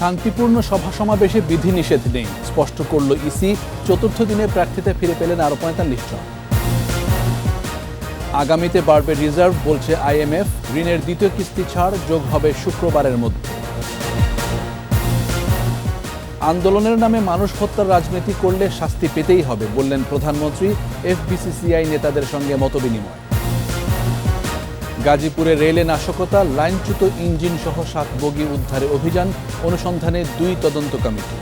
শান্তিপূর্ণ সভা সমাবেশে বিধিনিষেধ নেই, স্পষ্ট করল ইসি। চতুর্থ দিনে প্রার্থিতা ফিরে পেলেন আরও ৪৫ জন। আগামীতে বাড়বে রিজার্ভ, বলছে আইএমএফ। ঋণের দ্বিতীয় কিস্তি ছাড় যোগ হবে শুক্রবারের মধ্যে। আন্দোলনের নামে মানুষ হত্যার রাজনীতি করলে শাস্তি পেতেই হবে, বললেন প্রধানমন্ত্রী। এফবিসিসিআই নেতাদের সঙ্গে মতবিনিময়। গাজীপুরে রেলে নাশকতা, লাইনচ্যুত ইঞ্জিন সহ ৭ বগি উদ্ধারে অভিযান, অনুসন্ধানে ২ তদন্ত কমিটি।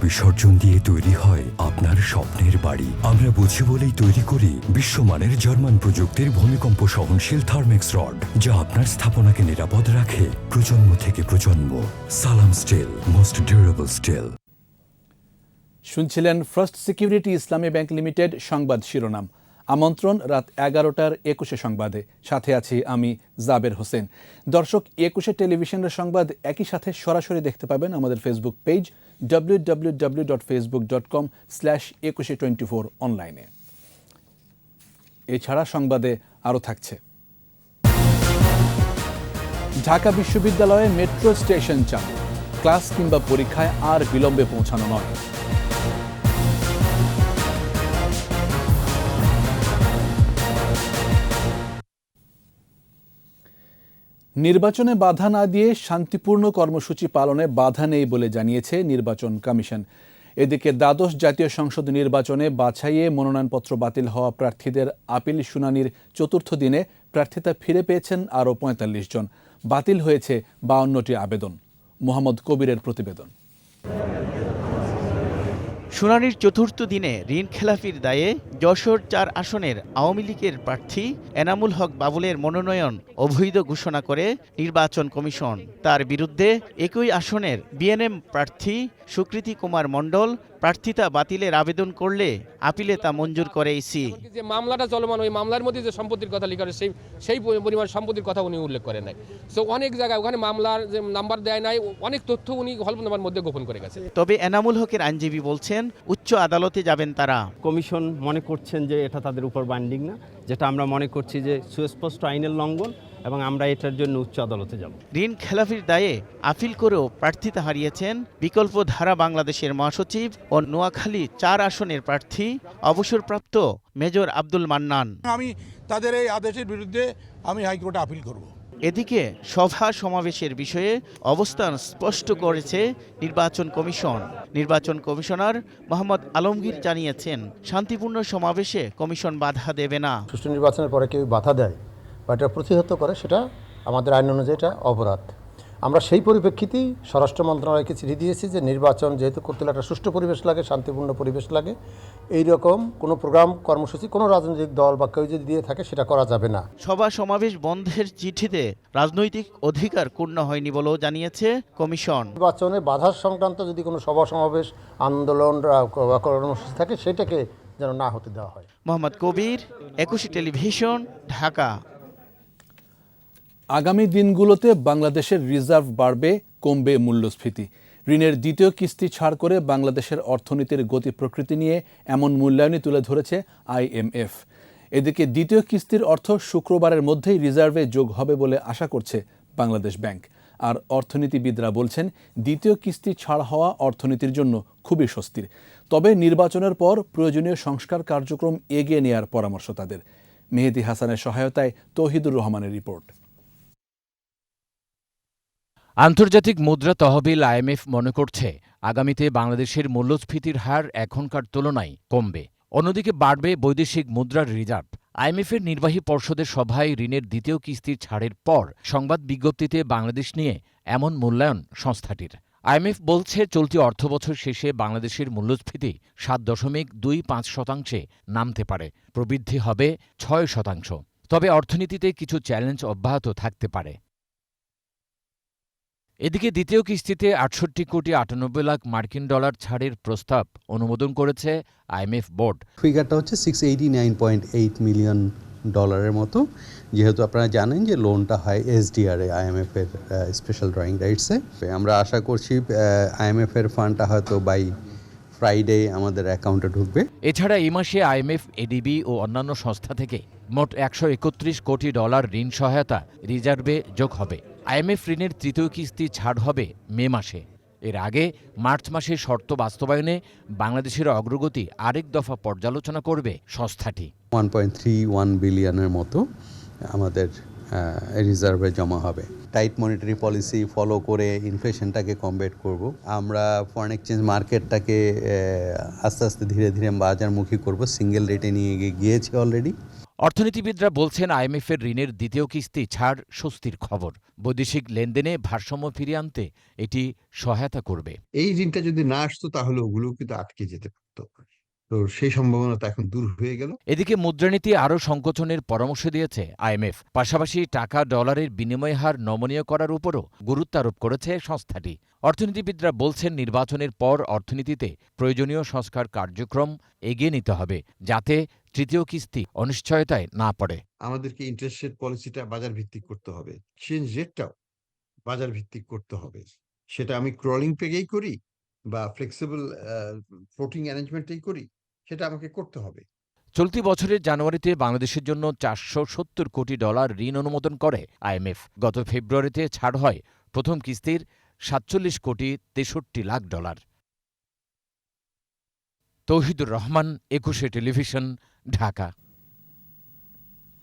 বিসর্জন দিয়ে তৈরি হয় আপনার স্বপ্নের বাড়ি। আমরা বুঝি বলেই তৈরি করি বিশ্বমানের জার্মান প্রযুক্তির ভূমিকম্প সহনশীল থার্মেক্স রড, যা আপনার স্থাপনাকে নিরাপদ রাখে প্রজন্ম থেকে প্রজন্ম। সালাম স্টিল, মোস্ট ডিউরেবল স্টিল। শুনছিলেন ফার্স্ট সিকিউরিটি ইসলামী ব্যাংক লিমিটেড সংবাদ শিরোনাম। আমন্ত্রণ রাত ১১টার ২১ সংবাদে। সাথে আছি আমি জাবের হোসেন। দর্শক, ২১ টেলিভিশনের সংবাদ একই সাথে সরাসরি দেখতে পাবেন আমাদের ফেসবুক পেজ www.facebook.com/2124 অনলাইনে। এছাড়া সংবাদে আরও থাকছে: ঢাকা বিশ্ববিদ্যালয়ে মেট্রো স্টেশন চালু, ক্লাস কিংবা পরীক্ষায় আর বিলম্বে পৌঁছানো নয়। নির্বাচনে বাধা না দিয়ে শান্তিপূর্ণ কর্মসূচি পালনে বাধা নেই বলে জানিয়েছে নির্বাচন কমিশন। এদিকে দ্বাদশ জাতীয় সংসদ নির্বাচনে বাছাইয়ে মনোনয়নপত্র বাতিল হওয়া প্রার্থীদের আপিল শুনানির চতুর্থ দিনে প্রার্থিতা ফিরে পেয়েছেন আরও ৪৫ জন। বাতিল হয়েছে ৫২টি আবেদন। মোহাম্মদ কবিরের প্রতিবেদন। শুনানির চতুর্থ দিনে ঋণ খেলাপির দায়ে যশোর ৪ আসনের আওয়ামী লীগের প্রার্থী এনামুল হক বাবুলের মনোনয়ন অবৈধ ঘোষণা করে নির্বাচন কমিশন। তার বিরুদ্ধে একই আসনের বিএনএম প্রার্থী সুকৃতি কুমার মণ্ডল প্রার্থিতা বাতিলের আবেদন করলে আপিলে তা মঞ্জুর করে ইসি। যে মামলাটা চলমান, ওই মামলার মধ্যে যে সম্পত্তির কথা লেখা আছে সেই পরিমাণ সম্পত্তির কথা উনি উল্লেখ করেন নাই। সো অনেক জায়গায় ওখানে মামলার যে নাম্বার দেয় নাই, অনেক তথ্য উনি হলফনামার মধ্যে গোপন করে গেছে। তবে এনামুল হকের আইনজীবী বলছেন উচ্চ আদালতে যাবেন তারা। কমিশন মনে করছেন যে এটা তাদের উপর বাইন্ডিং না, যেটা আমরা মনে করছি যে সুস্পষ্ট আইনের লঙ্ঘন, এবং আমরা এটার জন্য উচ্চ আদালতে যাব। ঋণ খেলাপির দায়ে আপিল করেও প্রার্থিতা হারিয়েছেন বিকল্প ধারা বাংলাদেশের মহাসচিব ও নোয়াখালী ৪ আসনের প্রার্থী অবসরপ্রাপ্ত মেজর আব্দুল মান্নান। আমি তাদের এই আদেশের বিরুদ্ধে আমি হাইকোর্টে আপিল করব। এদিকে সভা সমাবেশের বিষয়ে অবস্থান স্পষ্ট করেছে নির্বাচন কমিশন। নির্বাচন কমিশনার মোহাম্মদ আলমগীর জানিয়েছেন, শান্তিপূর্ণ সমাবেশে কমিশন বাধা দেবে না। সুষ্ঠু নির্বাচনের পরে কেউ বাধা দেয় বা এটা প্রতিহত করে, সেটা আমাদের আইন অনুযায়ী এটা অপরাধ। আমরা সেই পরিপ্রেক্ষিতেই স্বরাষ্ট্র মন্ত্রণালয়কে চিঠি দিয়েছি যে নির্বাচন যেহেতু করতে হলে একটা সুষ্ঠু পরিবেশ লাগে, শান্তিপূর্ণ পরিবেশ লাগে, এই রকম কোনো প্রোগ্রাম কর্মসূচি কোনো রাজনৈতিক দল বা কেউ যদি দিয়ে থাকে সেটা করা যাবে না। সভা সমাবেশ বন্ধের চিঠিতে রাজনৈতিক অধিকার ক্ষুণ্ণ হয়নি বলেও জানিয়েছে কমিশন। নির্বাচনে বাধা সংক্রান্ত যদি কোনো সভা সমাবেশ, আন্দোলন বা কর্মসূচি থাকে সেটাকে যেন না হতে দেওয়া হয়। মোহাম্মদ কবির, ২১ টেলিভিশন, ঢাকা। আগামী দিনগুলোতে বাংলাদেশের রিজার্ভ বাড়বে, কমবে মূল্যস্ফীতি। ঋণের দ্বিতীয় কিস্তি ছাড় করে বাংলাদেশের অর্থনীতির গতি প্রকৃতি নিয়ে এমন মূল্যায়নই তুলে ধরেছে আইএমএফ। এদিকে দ্বিতীয় কিস্তির অর্থ শুক্রবারের মধ্যেই রিজার্ভে যোগ হবে বলে আশা করছে বাংলাদেশ ব্যাংক। আর অর্থনীতিবিদরা বলছেন, দ্বিতীয় কিস্তি ছাড় হওয়া অর্থনীতির জন্য খুবই স্বস্তির। তবে নির্বাচনের পর প্রয়োজনীয় সংস্কার কার্যক্রম এগিয়ে নেওয়ার পরামর্শ তাদের। মেহেদী হাসানের সহায়তায় তৌহিদুর রহমানের রিপোর্ট। আন্তর্জাতিক মুদ্রা তহবিল আইএমএফ মনে করছে, আগামীতে বাংলাদেশের মূল্যস্ফীতির হার এখনকার তুলনায় কমবে। অন্যদিকে বাড়বে বৈদেশিক মুদ্রার রিজার্ভ। আইএমএফের নির্বাহী পর্ষদের সভায় ঋণের দ্বিতীয় কিস্তির ছাড়ের পর সংবাদ বিজ্ঞপ্তিতে বাংলাদেশ নিয়ে এমন মূল্যায়ন সংস্থাটির। আইএমএফ বলছে, চলতি অর্থবছর শেষে বাংলাদেশের মূল্যস্ফীতি ৭.25% নামতে পারে, প্রবৃদ্ধি হবে ৬%। তবে অর্থনীতিতে কিছু চ্যালেঞ্জ অব্যাহত থাকতে পারে। এদিকে দ্বিতীয় কিস্তিতে ৬৮ কোটি ৯৮ লাখ মার্কিন ডলার ছাড়ের প্রস্তাব অনুমোদন করেছে আইএমএফ বোর্ড। ফিগারটা হচ্ছে $689.8 মিলিয়ন মতো, যেহেতু আপনারা জানেন যে লোনটা হয় এসডিআরে, আইএমএফ এর স্পেশাল ড্রয়িং রাইটসে। আমরা আশা করছি আইএমএফ এর ফান্ডটা হয়তো বাই ফ্রাইডে আমাদের অ্যাকাউন্টে ঢুকবে। এছাড়া এই মাসে আইএমএফ, এডিবি ও অন্যান্য সংস্থা থেকে মোট $131 কোটি ঋণ সহায়তা রিজার্ভে যোগ হবে। আইএমএফ ঋণের তৃতীয় কিস্তি ছাড় হবে মে মাসে। এর আগে মার্চ মাসে শর্ত বাস্তবায়নে বাংলাদেশের অগ্রগতি আরেক দফা পর্যালোচনা করবে সংস্থাটি। 1.31 বিলিয়নের মতো আমাদের রিজার্ভে জমা হবে। টাইট মনিটারি পলিসি ফলো করে ইনফ্লেশনটাকে কমব্যাট করব। আমরা ফরেন এক্সচেঞ্জ মার্কেটটাকে আস্তে আস্তে ধীরে ধীরে বাজারমুখী করব। সিঙ্গেল রেটে নিয়ে গিয়েছি অলরেডি। অর্থনীতিবিদরা বলছেন আইএমএফের ঋণের দ্বিতীয় কিস্তি ছাড় স্বস্তির খবর। বৈদেশিক লেনদেনে ভারসাম্য ফিরিয়ে আনতে এটি সহায়তা করবে। এই ঋণটা যদি না আসতো তাহলে ওগুলো কিন্তু আটকে যেতে পারতো, তো সেই সম্ভাবনা তো এখন দূর হয়ে গেল। এদিকে মুদ্রানীতি আরও সংকোচনের পরামর্শ দিয়েছে আইএমএফ। পাশাপাশি টাকা ডলারের বিনিময় হার নমনীয় করার উপরও গুরুত্ব আরোপ করেছে সংস্থাটি। অর্থনীতিবিদরা বলছেন নির্বাচনের পর অর্থনীতিতে প্রয়োজনীয় সংস্কার কার্যক্রম এগিয়ে নিতে হবে, যাতে তৃতীয় কিস্তি অনিশ্চয়তায় না পড়ে। আমাদেরকে ইন্টারেস্ট রেট পলিসিটা বাজার ভিত্তিক করতে হবে, এক্সচেঞ্জ রেটটাও বাজার ভিত্তিক করতে হবে। সেটা আমি ক্রলিং পেগেই করি বা ফ্লেক্সিবল ফ্লোটিং অ্যারেঞ্জমেন্টেই করি, সেটা আমাকে করতে হবে। চলতি বছরের জানুয়ারিতে বাংলাদেশের জন্য $470 কোটি ঋণ অনুমোদন করে আইএমএফ। গত ফেব্রুয়ারিতে ছাড় হয় প্রথম কিস্তির $47 কোটি 63 লাখ। তৌহিদুর রহমান, 21 টেলিভিশন, ঢাকা।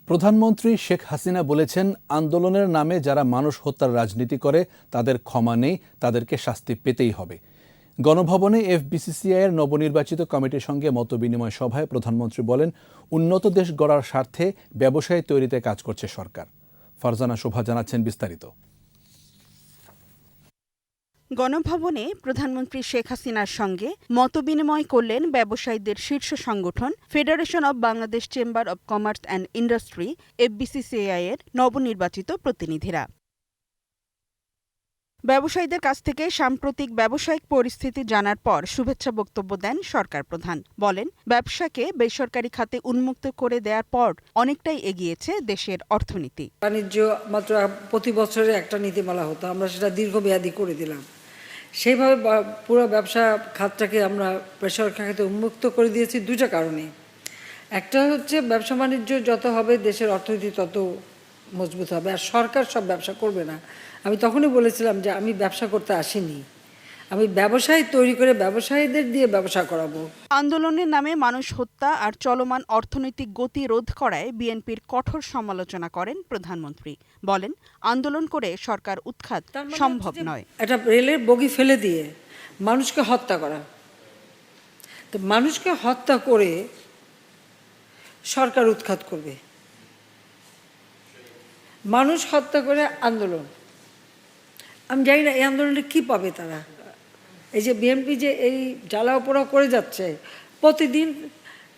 প্রধানমন্ত্রী শেখ হাসিনা বলেছেন, আন্দোলনের নামে যারা মানুষ হত্যার রাজনীতি করে তাদের ক্ষমা নেই, তাদেরকে শাস্তি পেতেই হবে। গণভবনে এফবিসিসিআই এর নবনির্বাচিত কমিটির সঙ্গে মতবিনিময় সভায় প্রধানমন্ত্রী বলেন, উন্নত দেশ গড়ার স্বার্থে ব্যবসায় তৈরিতে কাজ করছে সরকার। ফারজানা শোভা জানাচ্ছেন বিস্তারিত। গণভবনে প্রধানমন্ত্রী শেখ হাসিনার সঙ্গে মতবিনিময় করলেন ব্যবসায়ীদের শীর্ষ সংগঠন federation of Bangladesh chamber of commerce and industry FBCCI এর নবনির্বাচিত প্রতিনিধিরা। ব্যবসায়ীদের কাছ থেকে সাম্প্রতিক ব্যবসায়িক পরিস্থিতি জানার পর শুভেচ্ছা বক্তব্য দেন সরকার প্রধান। বলেন, ব্যবসাকে বেসরকারি খাতে উন্মুক্ত করে দেওয়ার পর অনেকটাই এগিয়েছে দেশের অর্থনীতি। বাণিজ্য মাত্র প্রতি বছরে একটা নীতিমালা হতো, আমরা সেটা দীর্ঘমেয়াদী করে দিলাম। সেইভাবে পুরো ব্যবসা খাতটাকে আমরা বেসরকারি খাতে উন্মুক্ত করে দিয়েছি দুটো কারণে। একটা হচ্ছে ব্যবসা বাণিজ্য যত হবে দেশের অর্থনীতি তত মজবুত হবে, আর সরকার সব ব্যবসা করবে না। আমি তখনই বলেছিলাম যে আমি ব্যবসা করতে আসিনি, আমি ব্যবসায় তৈরি করে ব্যবসায়ীদের দিয়ে ব্যবসা করাবো। আন্দোলনের নামে মানুষ হত্যা আর চলমান অর্থনৈতিক গতি রোধ করায় বিএনপির কঠোর সমালোচনা করেন প্রধানমন্ত্রী। বলেন, আন্দোলন করে সরকার উৎখাত সম্ভব নয়। একটা রেলের বগি ফেলে দিয়ে মানুষকে হত্যা করা, তো মানুষকে হত্যা করে সরকার উৎখাত করবে। মানুষ হত্যা করে আন্দোলন, আমি জানি না এই আন্দোলনে কি পাবে তারা। এই যে বিএনপি যে এই জ্বালা পোড়া করে যাচ্ছে, প্রতিদিন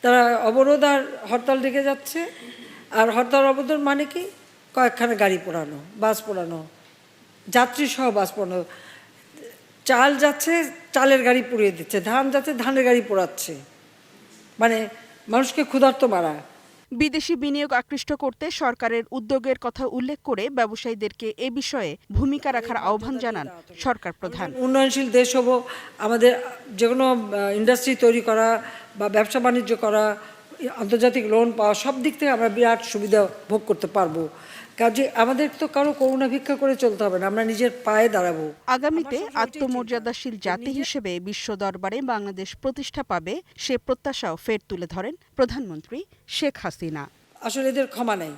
তারা অবরোধ আর হরতাল ডেকে যাচ্ছে। আর হরতাল অবরোধ মানে কি, কয়েকখানা গাড়ি পোড়ানো, বাস পোড়ানো, যাত্রী সহ বাস পোড়ানো, চাল যাচ্ছে চালের গাড়ি পুড়িয়ে দিচ্ছে, ধান যাচ্ছে ধানের গাড়ি পোড়াচ্ছে, মানে মানুষকে ক্ষুধার্ত মারা। বিদেশি বিনিয়োগ আকৃষ্ট করতে সরকারের উদ্যোগের কথা উল্লেখ করে ব্যবসায়ীদেরকে এ বিষয়ে ভূমিকা রাখার আহ্বান জানান সরকার প্রধান। উন্নয়নশীল দেশ হব, আমাদের যে কোনো ইন্ডাস্ট্রি তৈরি করা বা ব্যবসা বাণিজ্য করা, আন্তর্জাতিক লোন পাওয়া, সব দিক থেকে আমরা বিরাট সুবিধা ভোগ করতে পারবো। কাজে আমাদের তো কারো করুণা ভিক্ষা করে চলতে হবে না, আমরা নিজের পায়ে দাঁড়াবো। আগামীতে আত্মমর্যাদাশীল জাতি হিসেবে বিশ্ব দরবারে বাংলাদেশ প্রতিষ্ঠা পাবে, সে প্রত্যাশাও ফের তুলে ধরেন প্রধানমন্ত্রী শেখ হাসিনা। আসলে এদের ক্ষমা নেই,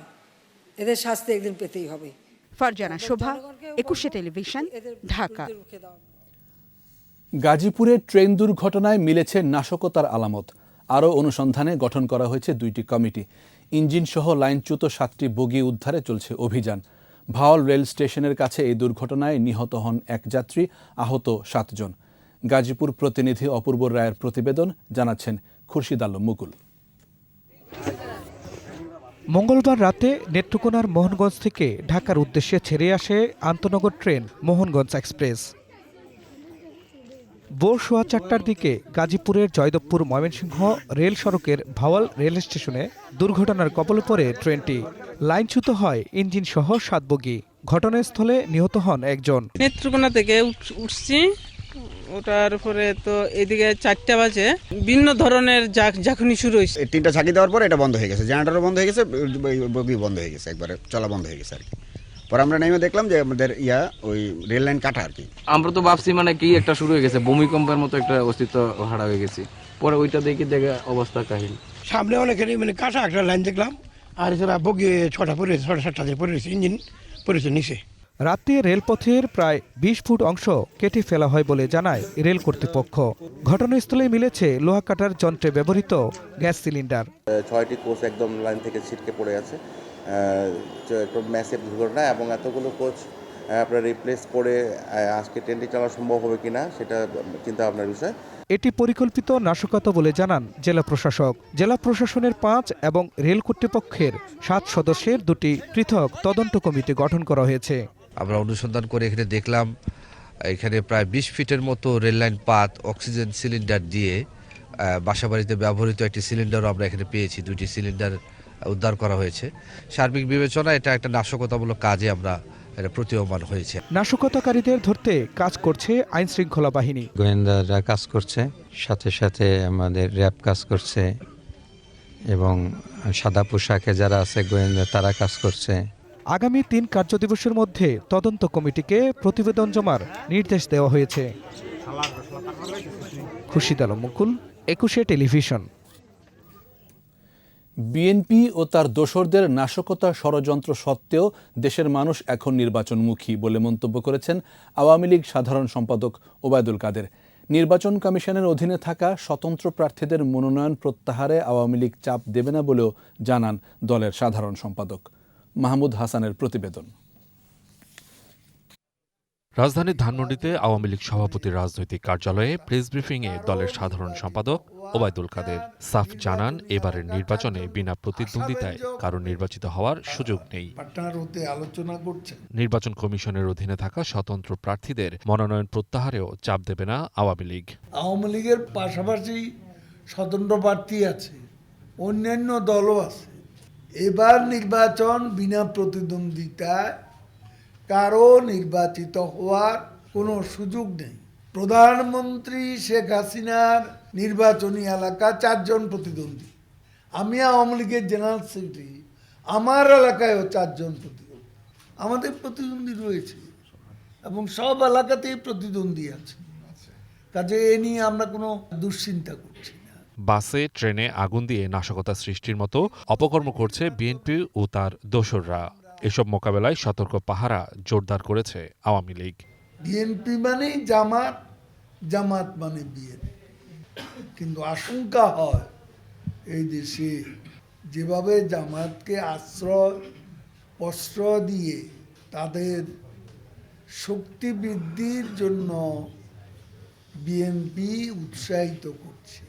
এদের শাস্তি একদিন পেতেই হবে। ফারজানা শোভা, 21 টেলিভিশন, ঢাকা। গাজীপুরে ট্রেন দুর্ঘটনায় মিলেছে নাশকতার আলামত। আরও অনুসন্ধানে গঠন করা হয়েছে 2টি কমিটি। ইঞ্জিনসহ লাইনচ্যুত 7টি বগি উদ্ধারে চলছে অভিযান। ভাওয়াল রেল স্টেশনের কাছে এই দুর্ঘটনায় নিহত হন 1 যাত্রী, আহত 7 জন। গাজীপুর প্রতিনিধি অপূর্ব রায়ের প্রতিবেদন, জানাচ্ছেন খুরশিদ আলম মুকুল। মঙ্গলবার রাতে নেত্রকোনার মোহনগঞ্জ থেকে ঢাকার উদ্দেশ্যে ছেড়ে আসে আন্তনগর ট্রেন মোহনগঞ্জ এক্সপ্রেস। ভোর 4:15টার দিকে গাজীপুরের জয়দেবপুর ময়মনসিংহ রেল সড়কের ভাওয়াল রেল স্টেশনে দুর্ঘটনার কবলে পড়ে ট্রেনটি। লাইনচ্যুত হয় ইঞ্জিন সহ 7 বগি। ঘটনাস্থলে নিহত হন 1 জন। নেত্রকোনা থেকে উঠছি, ওটার উপরে তো এদিকে 4টা বাজে বিভিন্ন ধরনের ঝাঁকুনি শুরু হয়েছে। 3টা ঝাঁকি দেওয়ার পর এটা বন্ধ হয়ে গেছে, জেনারেটরও বন্ধ হয়ে গেছে, বগি বন্ধ হয়ে গেছে, একবারে চলা বন্ধ হয়ে গেছে আর কি। পরে আমরা নেমে দেখলাম যে আমাদের ওই রেল লাইন কাটা আর কি। আমরা তো ভাবছি মানে কি একটা শুরু হয়ে গেছে, ভূমিকম্পের মতো একটা অস্তিত্ব হারা হয়ে গেছে। পরে ওইটা দেখে অবস্থা কাহিল। সামনে অনেকেরই মানে কাটা একটা লাইন দেখলাম, আর এছাড়া বগি 6টা পরে 6:30 পরে ইঞ্জিন পড়েছে নিচে। রাতে রেলপথের প্রায় 20 ফুট অংশ কেটে ফেলা হয় বলে জানায় রেল কর্তৃপক্ষ। ঘটনাস্থলে মিলেছে লোহা কাটার যন্ত্রে ব্যবহৃত গ্যাস সিলিন্ডার। 6টি কোচ একদম লাইন থেকে ছিটকে পড়ে আছে, একটা ম্যাসিভ দুর্ঘটনা, এবং এতগুলো কোচ আপনার রিপ্লেস করে আজকে ট্রেনটি চালানো সম্ভব হবে কিনা সেটা চিন্তা ভাবনার বিষয়। এটি পরিকল্পিত নাশকতা বলে জানান জেলা প্রশাসক। জেলা প্রশাসনের 5 এবং রেল কর্তৃপক্ষের 7 সদস্যের 2টি পৃথক তদন্ত কমিটি গঠন করা হয়েছে। আমরা অনুসন্ধান করে এখানে দেখলাম এখানে প্রায় 20 ফিটের মতো রেললাইন পাত অক্সিজেন সিলিন্ডার দিয়ে বাসাবাড়িতে ব্যবহৃত একটি সিলিন্ডারও আমরা এখানে পেয়েছি। 2টি সিলিন্ডার উদ্ধার করা হয়েছে। সার্বিক বিবেচনা এটা একটা নাশকতামূলক কাজে আমরা এটা প্রতীয়মান হয়েছে। নাশকতাকারীদের ধরতে কাজ করছে আইন শৃঙ্খলা বাহিনী। গোয়েন্দারা কাজ করছে, সাথে সাথে আমাদের র্যাব কাজ করছে, এবং সাদা পোশাকে যারা আছে গোয়েন্দা তারা কাজ করছে। আগামী 3 কার্যদিবসের মধ্যে তদন্ত কমিটিকে প্রতিবেদন জমার নির্দেশ দেওয়া হয়েছে। খুরশিদ আলম মুকুল, 21 টেলিভিশন। বিএনপি ও তার দোসরদের নাশকতা ষড়যন্ত্র সত্ত্বেও দেশের মানুষ এখন নির্বাচনমুখী বলে মন্তব্য করেছেন আওয়ামী লীগ সাধারণ সম্পাদক ওবায়দুল কাদের। নির্বাচন কমিশনের অধীনে থাকা স্বতন্ত্র প্রার্থীদের মনোনয়ন প্রত্যাহারে আওয়ামী লীগ চাপ দেবে না বলেও জানান দলের সাধারণ সম্পাদক। মাহমুদ হাসানের প্রতিবেদন। রাজধানীর ধানমন্ডিতে আওয়ামী লীগ সভাপতির রাজনৈতিক কার্যালয়ে প্রেস ব্রিফিংয়ে দলের সাধারণ সম্পাদক ওবায়দুল কাদের সাফ জানান, এবারের নির্বাচনে বিনা প্রতিদ্বন্দ্বিতায় কারো নির্বাচিত হওয়ার সুযোগ নেই। নির্বাচন কমিশনের অধীনে থাকা স্বতন্ত্র প্রার্থীদের মনোনয়ন প্রত্যাহারেও চাপ দেবে না আওয়ামী লীগ। আওয়ামী লীগের পাশাপাশি স্বতন্ত্র প্রার্থী আছে, অন্যান্য দলও আছে। এবার নির্বাচন বিনা প্রতিদ্বন্দ্বিতায় কারো নির্বাচিত হওয়ার কোনো সুযোগ নেই। প্রধানমন্ত্রী শেখ হাসিনার নির্বাচনী এলাকা 4 জন প্রতিদ্বন্দ্বী। আমি আওয়ামী লীগের জেনারেল সেক্রেটারি, আমার এলাকায়ও 4 জন প্রতিদ্বন্দ্বী। আমাদের প্রতিদ্বন্দ্বী রয়েছে এবং সব এলাকাতেই প্রতিদ্বন্দ্বী আছে, কাজে এ নিয়ে আমরা কোনো দুশ্চিন্তা করছি না। বাসে ট্রেনে আগুন দিয়ে নাশকতা সৃষ্টির মতো অপকর্ম করছে বিএনপি ও তার দোসররা। এসব মোকাবেলায় সতর্ক পাহারা জোরদার করেছে আওয়ামী লীগ। বিএনপি মানে জামাত, জামাত মানে বিএনপি। কিন্তু আশঙ্কা হয় এই দেশে যেভাবে জামাতকে আশ্রয় প্রশ্রয় দিয়ে তাদের শক্তি বৃদ্ধির জন্য বিএনপি উৎসাহিত করছে,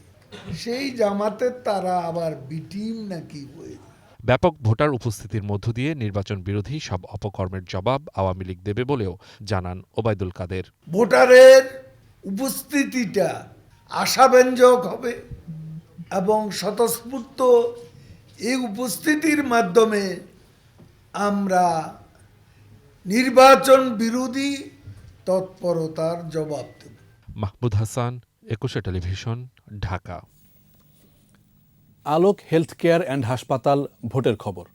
সেই জামাতের তারা আবার বিটিম নাকি হয়ে। ব্যাপক ভোটার উপস্থিতির মধ্য দিয়ে নির্বাচন বিরোধী সব অপকর্মের জবাব আওয়ামী লীগ দেবে বলেও জানান ওবায়দুল কাদের। ভোটারের উপস্থিতিটা আশাব্যঞ্জক হবে এবং স্বতঃস্ফূর্ত এই উপস্থিতির মাধ্যমে আমরা নির্বাচন বিরোধী তৎপরতার জবাব দেব। Mahmud Hasan, 21 television, Dhaka. Alok health care and হাসপাতাল ভোটের খবর।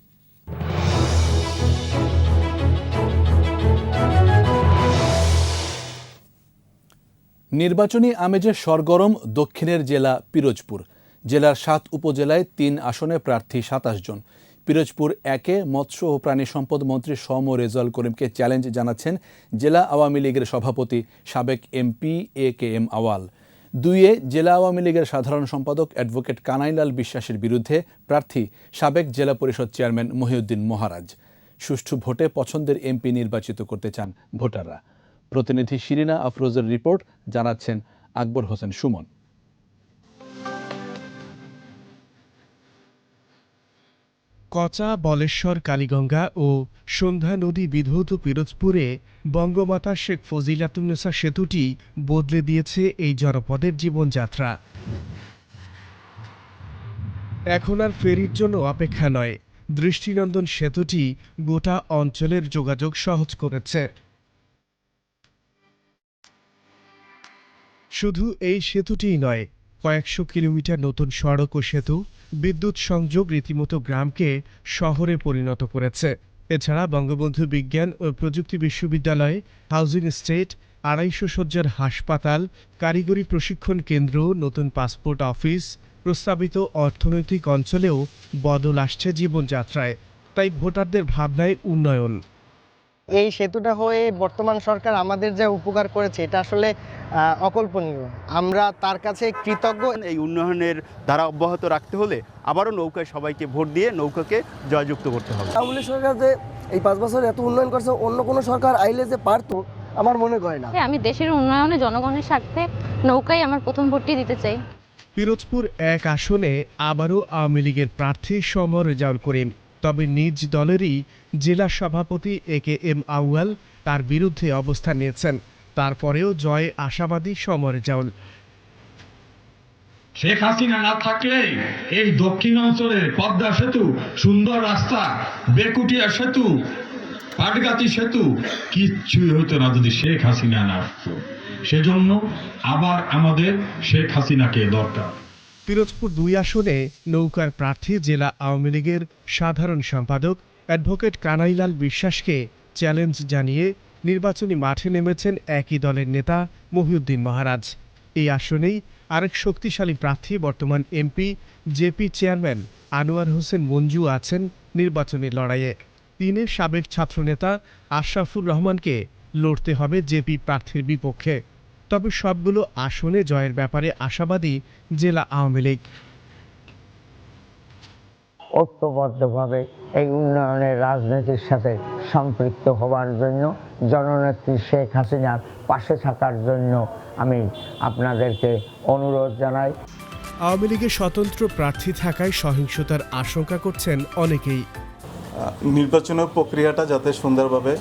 নির্বাচনী আমেজে সরগরম দক্ষিণের জেলা পিরোজপুর। জেলার 7 উপজেলায় 3 আসনে প্রার্থী 27 জন। পিরোজপুর 1-এ মৎস্য ও প্রাণী সম্পদ মন্ত্রী সম রেজাউল করিমকে চ্যালেঞ্জ জানাচ্ছেন জেলা আওয়ামী লীগের সভাপতি সাবেক এমপি AKM আওয়াল। 2-এ জেলা আওয়ামী লীগের সাধারণ সম্পাদক অ্যাডভোকেট কানাইলাল বিশ্বাসের বিরুদ্ধে প্রার্থী সাবেক জেলা পরিষদ চেয়ারম্যান মহিউদ্দিন মহারাজ। সুষ্ঠু ভোটে পছন্দের এমপি নির্বাচিত করতে চান ভোটাররা। প্রতিনিধি শিরিনা আফরোজের রিপোর্ট, জানাচ্ছেন আকবর হোসেন সুমন। কচা, বলেশ্বর, কালীগঙ্গা ও সন্ধ্যা নদী বিধৌত পিরোজপুরে বঙ্গমাতা শেখ ফজিলাতুন্নেসা সেতুটি বদলে দিয়েছে এই জনপদের জীবনযাত্রা। এখন আর ফেরির জন্য অপেক্ষা নয়, দৃষ্টিনন্দন সেতুটি গোটা অঞ্চলের যোগাযোগ সহজ করেছে। শুধু এই সেতুটিই নয়, কয়েকশো কিলোমিটার নতুন সড়ক ও সেতু, বিদ্যুৎ সংযোগ রীতিমতো গ্রামকে শহরে পরিণত করেছে। এছাড়া বঙ্গবন্ধু বিজ্ঞান ও প্রযুক্তি বিশ্ববিদ্যালয়, হাউজিং এস্টেট, 250 শয্যার হাসপাতাল, কারিগরি প্রশিক্ষণ কেন্দ্র, নতুন পাসপোর্ট অফিস, প্রস্তাবিত অর্থনৈতিক অঞ্চলেও বদল আসছে জীবনযাত্রায়। তাই ভোটারদের ভাবনায় উন্নয়ন। এই সেতুটা হয়ে বর্তমান সরকার আমাদের যা উপকার করেছে এটা আসলে অকল্পনীয়। আমরা তার কাছে কৃতজ্ঞ। এই উন্নয়নের ধারা অব্যাহত রাখতে হলে আবারও নৌকায় সবাইকে ভোট দিয়ে নৌকাকে জয়যুক্ত করতে হবে। আওয়ামী লীগ সরকার যে এই 5 বছর এত উন্নয়ন করছে, অন্য কোনো সরকার আইলে যে পারতো আমার মনে হয় না। আমি দেশের উন্নয়নে জনগণের স্বার্থে নৌকায় আমার প্রথম ভোটটি দিতে চাই। পিরোজপুর 1 আসনে আবারও আওয়ামী লীগের প্রার্থী সমর রেজাউল করিম। তবে নিজ দলেরই জেলা সভাপতি AKM আউয়াল তার বিরুদ্ধে অবস্থান নিয়েছেন। তারপরেও জয়ে আশাবাদী সমর রেজাউল। শেখ হাসিনা না থাকলে এই দক্ষিণ অঞ্চলের পদ্মা সেতু, সুন্দর রাস্তা, বেকুটিয়া সেতু, পাটগাতি সেতু কিচ্ছুই হইতো না যদি শেখ হাসিনা না আসতো। সেজন্য আবার আমাদের শেখ হাসিনাকে দরকার। পিরোজপুর 2 আসনে নৌকার প্রার্থী জেলা আওয়ামী লীগের সাধারণ সম্পাদক অ্যাডভোকেট কানাইলাল বিশ্বাসকে চ্যালেঞ্জ জানিয়ে নির্বাচনী মাঠে নেমেছেন একই দলের নেতা মহিউদ্দিন মহারাজ। এই আসনেই আরেক শক্তিশালী প্রার্থী বর্তমান MP JP chairman Anwar Hossain Manju আছেন নির্বাচনী লড়াইয়ে। 3 সাবেক ছাত্রনেতা আশরাফুর রহমানকে লড়তে হবে জেপি প্রার্থীর বিপক্ষে। তবে সবগুলো আসনে জয়ের ব্যাপারে আশাবাদী জেলা আওয়ামী লীগ। ঐক্যবদ্ধভাবে এই উন্নয়নের রাজনীতির সাথে সম্পৃক্ত হওয়ার জন্য, জননেত্রী শেখ হাসিনার পাশে থাকার জন্য আমি আপনাদেরকে অনুরোধ জানাই। আওয়ামী লীগের স্বতন্ত্র প্রার্থী থাকায় সহিংসতার আশঙ্কা করছেন অনেকেই। নির্বাচনের প্রক্রিয়াটা যাতে সুন্দরভাবে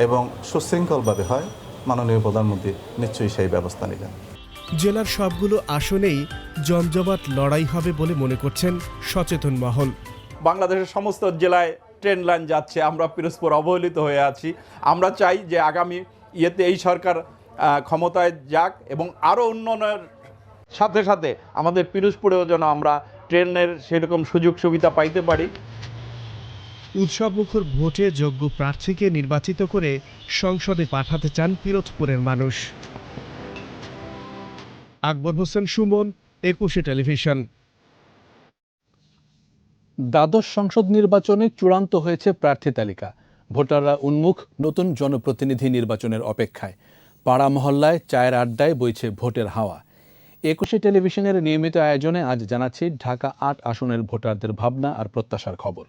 এবং সুশৃঙ্খলভাবে হয়, মাননীয় প্রধানমন্ত্রী নিশ্চয়ই সেই ব্যবস্থা নেবেন। জেলার সবগুলো আসনেই জমজমাট লড়াই হবে বলে মনে করছেন সচেতন মহল। বাংলাদেশের সমস্ত জেলায় ট্রেন লাইন যাচ্ছে, আমরা পিরোজপুর অবহেলিত হয়ে আছি। আমরা চাই যে আগামী এই সরকার ক্ষমতায় যাক এবং আরও উন্নয়নের সাথে সাথে আমাদের পিরোজপুরেও যেন আমরা ট্রেনের সেরকম সুযোগ সুবিধা পাইতে পারি। উৎসবমুখর ভোটে যোগ্য প্রার্থীকে নির্বাচিত করে সংসদে পাঠাতে চান পিরোজপুরের মানুষ। আকবর হোসেন সুমন, 21 টেলিভিশন। দ্বাদশ সংসদ নির্বাচনে চূড়ান্ত হয়েছে প্রার্থী তালিকা। ভোটাররা উন্মুখ নতুন জনপ্রতিনিধি নির্বাচনের অপেক্ষায়। পাড়া মহল্লায়, চায়ের আড্ডায় বইছে ভোটের হাওয়া। 21 টেলিভিশনের নিয়মিত আয়োজনে আজ জানাচ্ছি ঢাকা 8 আসনের ভোটারদের ভাবনা আর প্রত্যাশার খবর।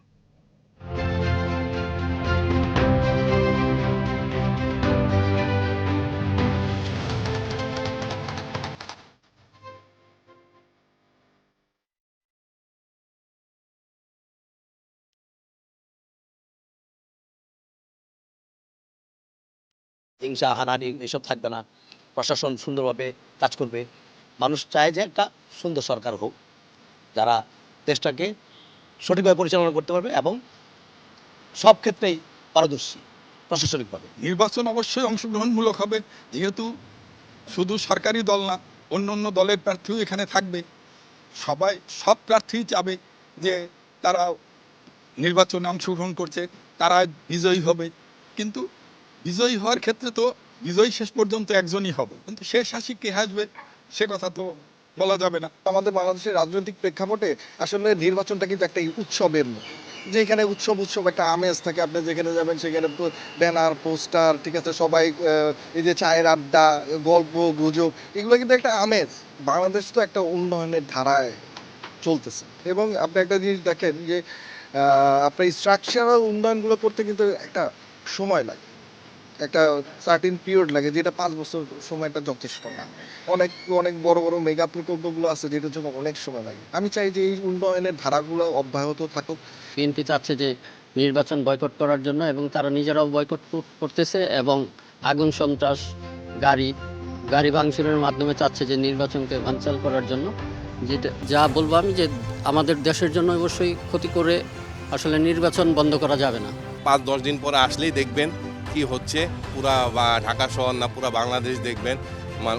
হিংসা, হানাহানি এসব থাকবে না। প্রশাসন সুন্দরভাবে কাজ করবে। মানুষ চায় যে একটা সুন্দর সরকার হোক, যারা দেশটাকে সঠিকভাবে পরিচালনা করতে পারবে এবং সব ক্ষেত্রেই পারদর্শী প্রশাসনিকভাবে। নির্বাচন অবশ্যই অংশগ্রহণমূলক হবে, যেহেতু শুধু সরকারি দল না, অন্য অন্য দলের প্রার্থীও এখানে থাকবে। সব প্রার্থী চাবে যে তারা নির্বাচনে অংশগ্রহণ করছে, তারা বিজয়ী হবে। কিন্তু বিজয়ী হওয়ার ক্ষেত্রে তো বিজয়ী শেষ পর্যন্ত একজনই হবে, কিন্তু শেষ হাসি কে হাসবে সে কথা তো বলা যাবে না। আমাদের বাংলাদেশের রাজনৈতিক প্রেক্ষাপটে আসলে নির্বাচনটা কিন্তু একটা উৎসবের মতো, যে এখানে উৎসব একটা আমেজ থাকে। আপনি যেখানে যাবেন সেখানে ব্যানার, পোস্টার, ঠিক আছে, সবাই এই যে চায়ের আড্ডা, গল্প গুজব, এগুলো কিন্তু একটা আমেজ। বাংলাদেশ তো একটা উন্নয়নের ধারায় চলতেছে এবং আপনি একটা জিনিস দেখেন যে আপনার স্ট্রাকচারাল উন্নয়নগুলো করতে কিন্তু একটা সময় লাগে, একটা সার্টেন পিরিয়ড লাগে, যেটা 5 বছর সময়টা যথেষ্ট না। অনেক বড় বড় মেগা প্রকল্পগুলো আছে যেটার জন্য অনেক সময় লাগে। আমি চাই যে এই উন্নয়নের ধারাগুলো অব্যাহত থাকুক। বিএনপি চাচ্ছে যে নির্বাচন বয়কট করার জন্য, এবং তারা নিজেরাও বয়কট করতেছে এবং আগুন সন্ত্রাস, গাড়ি ভাঙচুরের মাধ্যমে চাচ্ছে যে নির্বাচনকে বানচাল করার জন্য। যেটা যা বলবো আমি যে আমাদের দেশের জন্য অবশ্যই ক্ষতি করে আসলে নির্বাচন বন্ধ করা যাবে না। 5-10 দিন পরে আসলেই দেখবেন কি হচ্ছে পুরা ঢাকা শহর না পুরা বাংলাদেশ দেখবেন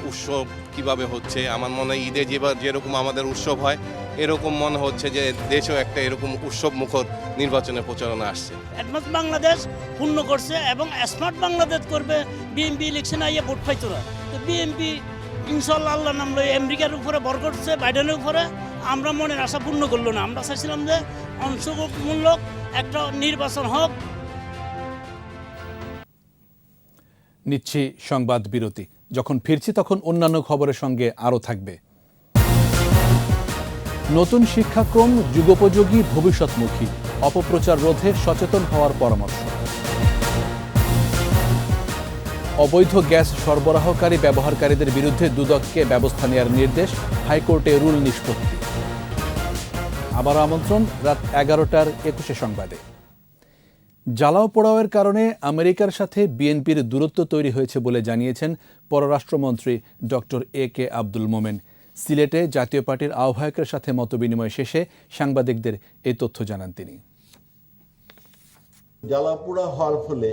উৎসব কিভাবে হচ্ছে। আমার মনে হয় ঈদে যেরকম আমাদের উৎসব হয় এরকম মনে হচ্ছে যে দেশেও একটা এরকম উৎসব মুখর নির্বাচনের প্রচারণা আসছে। অ্যাডভান্স বাংলাদেশ পূর্ণ করছে এবং স্মার্ট বাংলাদেশ করবে। বিএনপি ইলেকশনে আইয়া ভোট পাইতো না, তো বিএনপি ইনশাল্লাহ আল্লাহ নাম লই আমেরিকার উপরে ভর করছে, বাইডেনের উপরে। আমরা মনের আশা পূর্ণ করলো না, আমরা চাইছিলাম যে অংশমূলক একটা নির্বাচন হোক। নিচ্ছি সংবাদ বিরতি। যখন ফিরছি তখন অন্যান্য খবরের সঙ্গে আরও থাকবে। নতুন শিক্ষাক্রম যুগোপযোগী, ভবিষ্যৎমুখী, অপপ্রচার রোধে সচেতন হওয়ার পরামর্শ। অবৈধ গ্যাস সরবরাহকারী ব্যবহারকারীদের বিরুদ্ধে দুদককে ব্যবস্থা নেওয়ার নির্দেশ, হাইকোর্টে রুল নিষ্পত্তি। আবার আমন্ত্রণ রাত 11টার 21 সংবাদে। জ্বালাও পোড়াওয়ের কারণে আমেরিকার সাথে বিএনপির দূরত্ব তৈরি হয়েছে বলে জানিয়েছেন পররাষ্ট্রমন্ত্রী ডক্টর AK আব্দুল মোমেন। সিলেটে জাতীয় পার্টির আহ্বায়কের সাথে মতবিনিময় শেষে সাংবাদিকদের এই তথ্য জানান তিনি। জ্বালাপোড়া হওয়ার ফলে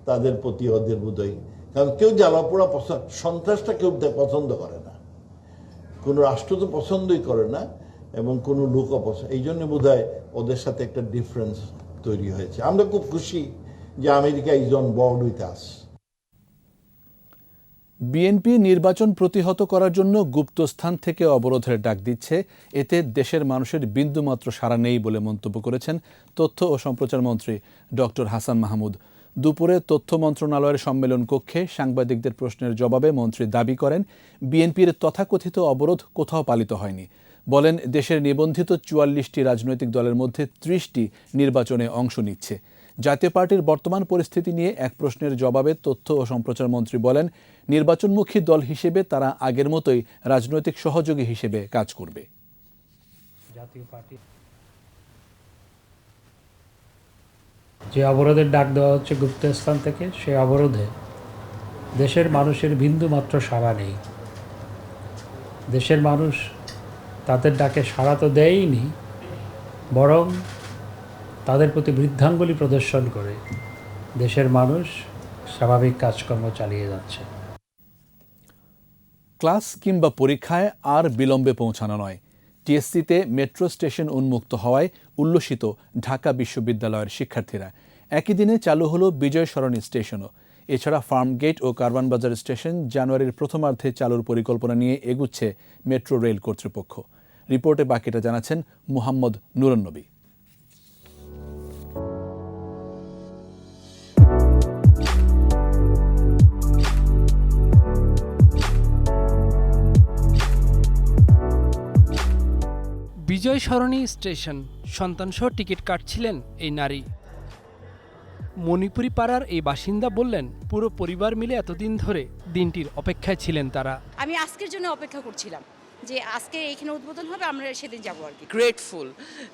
তাদের প্রতি ওদের বোধহয়, কারণ কেউ জ্বালাপোড়া সন্ত্রাসটা কেউ পছন্দ করে না, কোনো রাষ্ট্র তো পছন্দই করে না এবং কোনো লোকও পছন্দ, এই জন্য বোধহয় ওদের সাথে একটা ডিফারেন্স তৈরি হয়েছে। আমরা খুব খুশি যে America is on board with us. BNP নির্বাচন প্রতিহত করার জন্য গুপ্তস্থান থেকে অবরোধের ডাক দিচ্ছে, এতে দেশের মানুষের বিন্দুমাত্র সাড়া নেই বলে মন্তব্য করেছেন তথ্য ও সম্প্রচার মন্ত্রী ডক্টর হাসান মাহমুদ। দুপুরে তথ্য মন্ত্রণালয়ের সম্মেলন কক্ষে সাংবাদিকদের প্রশ্নের জবাবে মন্ত্রী দাবি করেন, বিএনপির তথাকথিত অবরোধ কোথাও পালিত হয়নি। বলেন, দেশের নিবন্ধিত 44টি রাজনৈতিক দলের মধ্যে 30টি নির্বাচনে অংশ নিচ্ছে। জাতীয় পার্টির বর্তমান পরিস্থিতি নিয়ে এক প্রশ্নের জবাবে তথ্য ও সম্প্রচার মন্ত্রী বলেন, নির্বাচনমুখী দল হিসেবে তারা আগের মতোই রাজনৈতিক সহযোগী হিসেবে কাজ করবে। জাতীয় পার্টি যে অবরোধের ডাক দেওয়া হচ্ছে গুপ্তস্থান থেকে, সেই অবরোধে দেশের মানুষের বিন্দুমাত্র সাড়া নেই। দেশের মানুষ তাদের ডাকে সাড়া তো দেয়নি, বরং তাদের প্রতি বৃদ্ধাঙ্গুলি প্রদর্শন করে দেশের মানুষ স্বাভাবিক কাজকর্ম চালিয়ে যাচ্ছে। ক্লাস কিংবা পরীক্ষায় আর বিলম্বে পৌঁছানো নয়। টিএসসিতে মেট্রো স্টেশন উন্মুক্ত হওয়ায় উল্লসিত ঢাকা বিশ্ববিদ্যালয়ের শিক্ষার্থীরা। একই দিনে চালু হলো বিজয় সরণি স্টেশনও। এছাড়া ফার্মগেট ও কারওয়ানবাজার স্টেশন জানুয়ারির প্রথমার্ধে চালুর পরিকল্পনা নিয়ে এগুচ্ছে মেট্রো রেল কর্তৃপক্ষ। রিপোর্টে বাকিটা জানাচ্ছেন মুহাম্মদ নুরুন্নবী। বিজয় সরণি স্টেশন, সন্তানসহ টিকিট কাটছিলেন এই নারী। মণিপুরি পাড়ার এই বাসিন্দা বললেন, পুরো পরিবার মিলে এতদিন ধরে দিনটির অপেক্ষায় ছিলেন তারা। আমি আজকের জন্য অপেক্ষা করছিলাম যে আজকে এখানে উদ্বোধন হবে, আমরা সেদিন যাবো আর কি। গ্রেটফুল,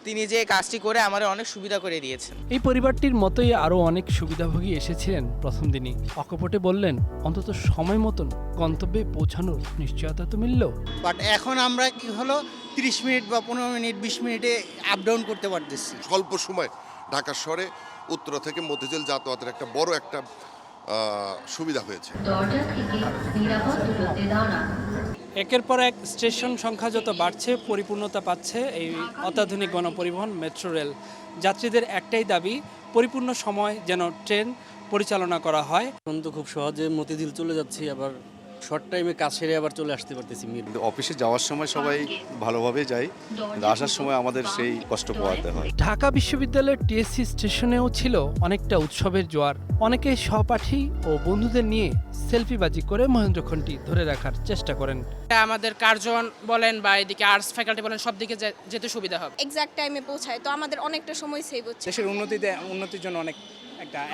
তিনি যে কাজটি করে আমার অনেক সুবিধা করে দিয়েছেন। এই পরিবারটির মতোই আরও অনেক সুবিধাভোগী এসেছিলেন প্রথম দিনই। অকপটে বললেন, অন্তত সময় মতন গন্তব্যে পৌঁছানোর নিশ্চয়তা তো মিলল। বাট এখন আমরা কি হলো 30 মিনিট বা 15 মিনিট 20 মিনিটে আপ ডাউন করতে পারতেছি। স্বল্প সময় ঢাকা শহরে উত্তরা থেকে মতিঝিল যাতায়াতের একটা বড় একটা সুবিধা হয়েছে। একের পর এক স্টেশন সংখ্যা যত বাড়ছে, পরিপূর্ণতা পাচ্ছে এই অত্যাধুনিক গণপরিবহন মেট্রো রেল। যাত্রীদের একটাই দাবি, পরিপূর্ণ সময় যেন ট্রেন পরিচালনা করা হয়। এখন তো খুব সহজে মতিঝিল চলে যাচ্ছি, আবার শর্ট টাইমে কাজ সেরে আবার চলে আসতে পারতেছি। অফিসে যাওয়ার সময় সবাই ভালোভাবে যায়, কিন্তু আসার সময় আমাদের সেই কষ্ট পোহাতে হয়। ঢাকা বিশ্ববিদ্যালয়ের টিএসসি স্টেশনেও ছিল অনেকটা উৎসবের জোয়ার। অনেকে সহপাঠী ও বন্ধুদের নিয়ে সেলফিবাজি করে মহেন্দ্রক্ষণটি ধরে রাখার চেষ্টা করেন। আমাদের কার্জন বলেন বা এদিকে আর্টস ফ্যাকাল্টি বলেন, সব দিকে যেতে সুবিধা হবে। এক্সাক্ট টাইমে পৌঁছায়, তো আমাদের অনেকটা সময় সেভ হচ্ছে। দেশের উন্নতির জন্য অনেক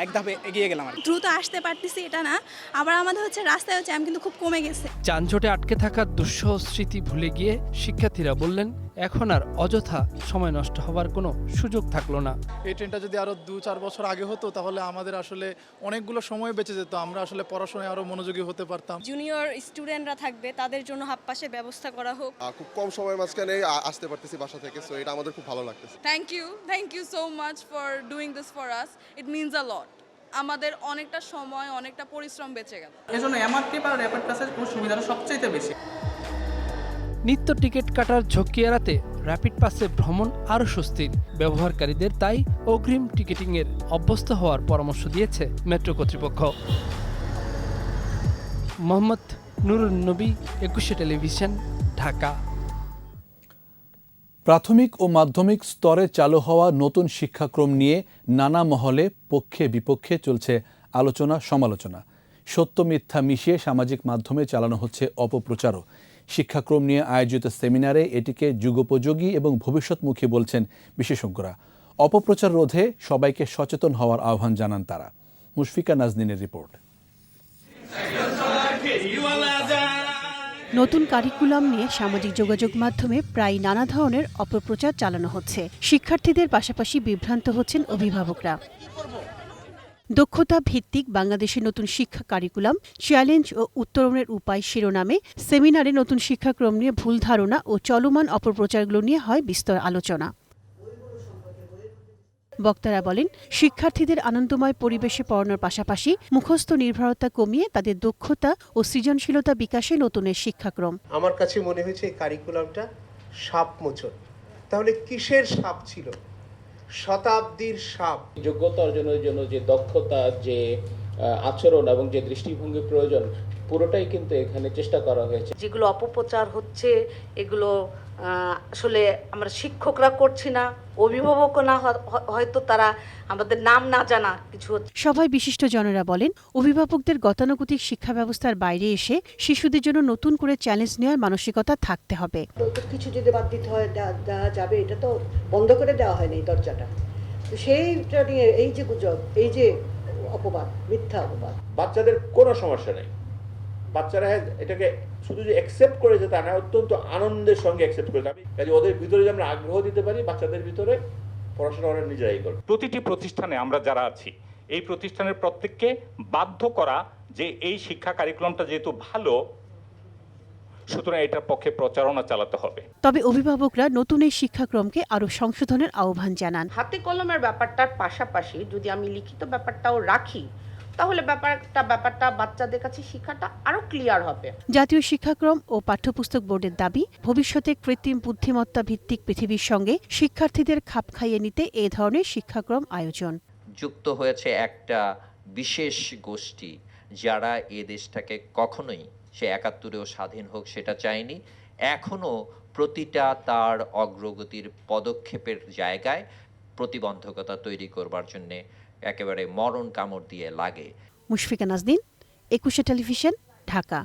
এক ধাপে এগিয়ে গেলাম। দ্রুত আসতে পারতেছি এটা না, আবার আমাদের হচ্ছে রাস্তায় জ্যাম কিন্তু খুব কমে গেছে। যানজটে আটকে থাকা দুঃসহ স্মৃতি ভুলে গিয়ে শিক্ষার্থীরা বললেন, এখন আর অযথা সময় নষ্ট হওয়ার কোনো সুযোগ থাকলো না। এই ট্রেনটা যদি আরো 2-4 বছর আগে হতো তাহলে আমাদের আসলে অনেকগুলো সময় বেঁচে যেত, আমরা আসলে পড়াশোনায় আরো মনোযোগী হতে পারতাম। জুনিয়র স্টুডেন্টরা থাকবে, তাদের জন্য হাফ পাসের ব্যবস্থা করা হোক। খুব কম সময়ের মাঝখানে আসতে পারতেছি বাসা থেকে, সো এটা আমাদের খুব ভালো লাগতেছে। Thank you so much for doing this for us, it means a lot. আমাদের অনেকটা সময় অনেকটা পরিশ্রম বেঁচে গেল। এজন্য এমআরটি বা র্যাপিড পাসের সুবিধাটা সবচেয়ে বেশি। নিত্য টিকিট কাটার ঝক্কি এড়াতে র্যাপিড পাসে ভ্রমণ আরও স্বস্তির। ব্যবহারকারীদের তাই অগ্রিম টিকিটিংয়ের অভ্যস্ত হওয়ার পরামর্শ দিয়েছে মেট্রো কর্তৃপক্ষ। মোহাম্মদ নুরুন নবী, একুশে টেলিভিশন, ঢাকা। প্রাথমিক ও মাধ্যমিক স্তরে চালু হওয়া নতুন শিক্ষাক্রম নিয়ে নানা মহলে পক্ষে বিপক্ষে চলছে আলোচনা সমালোচনা। সত্য মিথ্যা মিশিয়ে সামাজিক মাধ্যমে চালানো হচ্ছে অপপ্রচারও। শিক্ষাক্রম নিয়ে আয়োজিত সেমিনারে এটিকে যুগোপযোগী এবং ভবিষ্যৎমুখী বলছেন বিশেষজ্ঞরা। অপপ্রচার রোধে সবাইকে সচেতন হওয়ার আহ্বান জানান তারা। মুশফিকা নাজনীনের রিপোর্ট। নতুন কারিকুলাম নিয়ে সামাজিক যোগাযোগ মাধ্যমে প্রায় নানা ধরনের অপপ্রচার চালানো হচ্ছে। শিক্ষার্থীদের পাশাপাশি বিভ্রান্ত হচ্ছেন অভিভাবকরা। দক্ষতা ভিত্তিক বাংলাদেশের নতুন শিক্ষা কারিকুলাম, চ্যালেঞ্জ ও উত্তরণের উপায় শিরোনামে সেমিনারে নতুন শিক্ষাক্রম নিয়ে ভুল ধারণা ও চলমান অপপ্রচারগুলো নিয়ে হয় বিস্তর আলোচনা। বক্তারা বলেন, শিক্ষার্থীদের আনন্দময় পরিবেশে পড়ানোর পাশাপাশি মুখস্থ নির্ভরতা কমিয়ে তাদের দক্ষতা ও সৃজনশীলতা বিকাশে নতুনের শিক্ষাক্রম। আমার কাছে মনে হয়েছে এই কারিকুলামটা সাপ মোচন। তাহলে কিসের সাপ ছিল? শতাব্দীর সাপ। যোগ্যতা অর্জনের জন্য যে দক্ষতা, যে আচরণ এবং যে দৃষ্টিভঙ্গি প্রয়োজন, পুরোটাই কিন্তু এখানে চেষ্টা করা হয়েছে। যেগুলো অপপ্রচার হচ্ছে এগুলো আসলে আমরা শিক্ষকরা করছি না, অভিভাবক না, হয়তো তারা আমাদের নাম না জানা কিছু হচ্ছে। সভায় বিশিষ্টজনেরা বলেন, অভিভাবকদের গতানুগতিক শিক্ষা ব্যবস্থার বাইরে এসে শিশুদের জন্য নতুন করে চ্যালেঞ্জ নেওয়ার মানসিকতা থাকতে হবে। কিছু যদি বাদ দিতে হয় দেওয়া যাবে, এটা তো বন্ধ করে দেওয়া হয়নি এই দরজাটা। সেইটা নিয়ে এই যে গুজব, এই যে অপবাদ, মিথ্যা অপবাদ, বাচ্চাদের কোনো সমস্যা নেই। বাচ্চারা এটাকে শুধু যে অ্যাকসেপ্ট করেছে তা না, অত্যন্ত আনন্দের সঙ্গে অ্যাকসেপ্ট করেছে। কাজে ওদের ভিতরে যে আমরা আগ্রহ দিতে পারি, বাচ্চাদের ভিতরে পড়াশোনা ওরা নিজেরাই করবে। প্রতিটি প্রতিষ্ঠানে আমরা যারা আছি, এই প্রতিষ্ঠানের প্রত্যেককে বাধ্য করা যে এই শিক্ষা কারিকুলামটা যেহেতু ভালো, সুতরাং এটার পক্ষে প্রচারণা চালাতে হবে। তবে অভিভাবকরা নতুন এই শিক্ষাক্রমকে আরও সংশোধনের আহ্বান জানান। হাতে কলমের ব্যাপারটার পাশাপাশি যদি আমি লিখিত ব্যাপারটাও রাখি, তাহলে ব্যাপারটা বাচ্চাদের কাছে শিক্ষাটা আরো ক্লিয়ার হবে। জাতীয় শিক্ষাক্রম ও পাঠ্যপুস্তক বোর্ডের দাবি, ভবিষ্যতে কৃত্রিম বুদ্ধিমত্তা ভিত্তিক পৃথিবীর সঙ্গে শিক্ষার্থীদের খাপ খাইয়ে নিতে এ ধরনের শিক্ষাক্রম আয়োজন। যুক্ত হয়েছে একটা বিশেষ গোষ্ঠী যারা এ দেশটাকে কখনোই সে ৭১-এও স্বাধীন হোক সেটা চায়নি। এখনও প্রতিটা তার অগ্রগতির পদক্ষেপের জায়গায় প্রতিবন্ধকতা তৈরি করবার জন্যে একেবারে মরণ কামড় দিয়ে লাগে। মুশফিকা নাজনীন, একুশে টেলিভিশন, ঢাকা।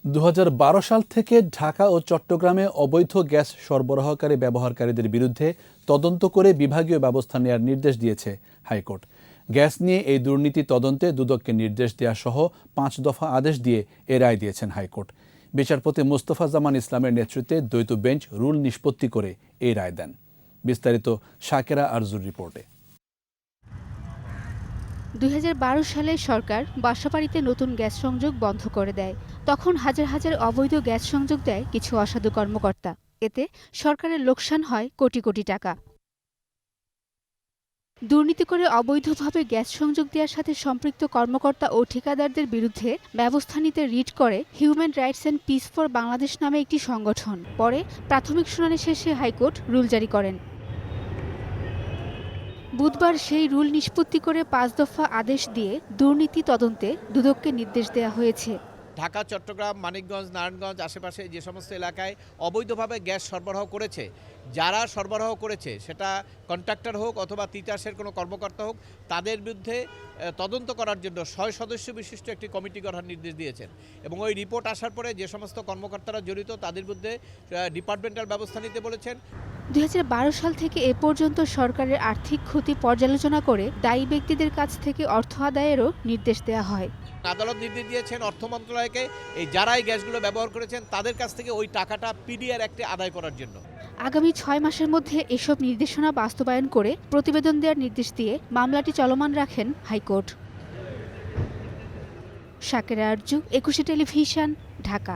২০১২ সাল থেকে ঢাকা ও চট্টগ্রামে অবৈধ গ্যাস সরবরাহকারী ব্যবহারকারীদের বিরুদ্ধে তদন্ত করে বিভাগীয় ব্যবস্থা নেওয়ার নির্দেশ দিয়েছে হাইকোর্ট। গ্যাস নিয়ে এই দুর্নীতি তদন্তে দুদককে নির্দেশ দেওয়া সহ ৫ দফা আদেশ দিয়ে এ রায় দিয়েছেন হাইকোর্ট। বিচারপতি মোস্তফা জামান ইসলামের নেতৃত্বে দ্বৈত বেঞ্চ রুল নিষ্পত্তি করে এই রায় দেন। বিস্তারিত শাকেরা আরজুর রিপোর্টে। ২০১২ সালে সরকার বাসাবাড়িতে নতুন গ্যাস সংযোগ বন্ধ করে দেয়। তখন হাজার হাজার অবৈধ গ্যাস সংযোগ দেয় কিছু অসাধু কর্মকর্তা। এতে সরকারের লোকসান হয় কোটি কোটি টাকা। দুর্নীতি করে অবৈধভাবে গ্যাস সংযোগ দেওয়ার সাথে সম্পৃক্ত কর্মকর্তা ও ঠিকাদারদের বিরুদ্ধে ব্যবস্থা নিতে রিট করে human rights and piece for Bangladesh নামে একটি সংগঠন। পরে প্রাথমিক শুনানি শেষে হাইকোর্ট রুল জারি করেন। বুধবার সেই রুল নিষ্পত্তি করে ৫ দফা আদেশ দিয়ে দুর্নীতি তদন্তে দুদককে নির্দেশ দেওয়া হয়েছে। ঢাকা, চট্টগ্রাম, মানিকগঞ্জ, নারায়ণগঞ্জ আশেপাশে যে সমস্ত এলাকায় অবৈধভাবে গ্যাস সরবরাহ করেছে, যারা সরবরাহ করেছে সেটা কন্ট্রাক্টর হোক অথবা তিতাসের কোনো কর্মকর্তা হোক, তাদের বিরুদ্ধে তদন্ত করার জন্য ৬ সদস্য বিশিষ্ট একটি কমিটি গঠনের নির্দেশ দিয়েছেন। এবং ওই রিপোর্ট আসার পরে যে সমস্ত কর্মকর্তারা জড়িত তাদের বিরুদ্ধে ডিপার্টমেন্টাল ব্যবস্থা নিতে বলেছেন। ২০১২ সাল থেকে এ পর্যন্ত সরকারের আর্থিক ক্ষতি পর্যালোচনা করে দায়ী ব্যক্তিদের কাছ থেকে অর্থ আদায়েরও নির্দেশ দেওয়া হয়। আদালত নির্দেশ দিয়েছেন অর্থ মন্ত্রণালয়কে এই যারা এই গ্যাসগুলো ব্যবহার করেছেন তাদের কাছ থেকে ওই টাকাটা পিডিআর অ্যাক্টে আদায় করার জন্য। আগামী ৬ মাসের মধ্যে এসব নির্দেশনা বাস্তবায়ন করে প্রতিবেদন দেওয়ার নির্দেশ দিয়ে মামলাটি চলমান রাখেন হাইকোর্ট। শাকেরা আরজু, একুশে টেলিভিশন, ঢাকা।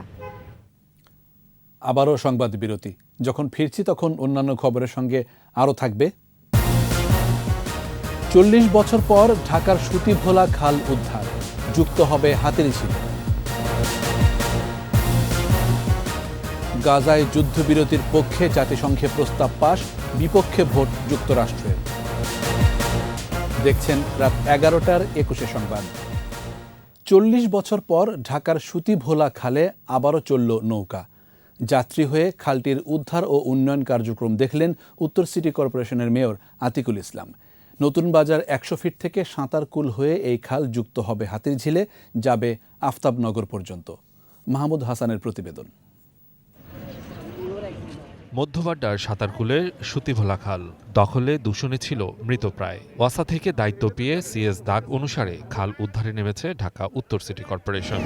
আবারও সংবাদ বিরতি। যখন ফিরছি তখন অন্যান্য খবরের সঙ্গে আরও থাকবে। 40 বছর পর ঢাকার সুতিভোলা খাল উদ্ধার, যুক্ত হবে হাতিরঝিল। গাজায় যুদ্ধবিরতির পক্ষে জাতিসংঘে প্রস্তাব পাস, বিপক্ষে ভোট যুক্তরাষ্ট্রের। দেখছেন রাত 11টার 21 সংবাদ। 40 বছর পর ঢাকার সুতিভোলা খালে আবারও চলল নৌকা। যাত্রী হয়ে খালটির উদ্ধার ও উন্নয়ন কার্যক্রম দেখলেন উত্তর সিটি কর্পোরেশনের মেয়র আতিকুল ইসলাম। নতুন বাজার 100 ফিট থেকে সাঁতারকুল হয়ে এই খাল যুক্ত হবে হাতিরঝিলে, যাবে আফতাবনগর পর্যন্ত। মাহমুদ হাসানের প্রতিবেদন। মধ্যবাড্ডার সাঁতারকুলের সুতিভোলা খাল দখলে দূষণে ছিল মৃতপ্রায়। ওয়াসা থেকে দায়িত্ব পেয়ে সিএস দাগ অনুসারে খাল উদ্ধারে নেমেছে ঢাকা উত্তর সিটি কর্পোরেশন।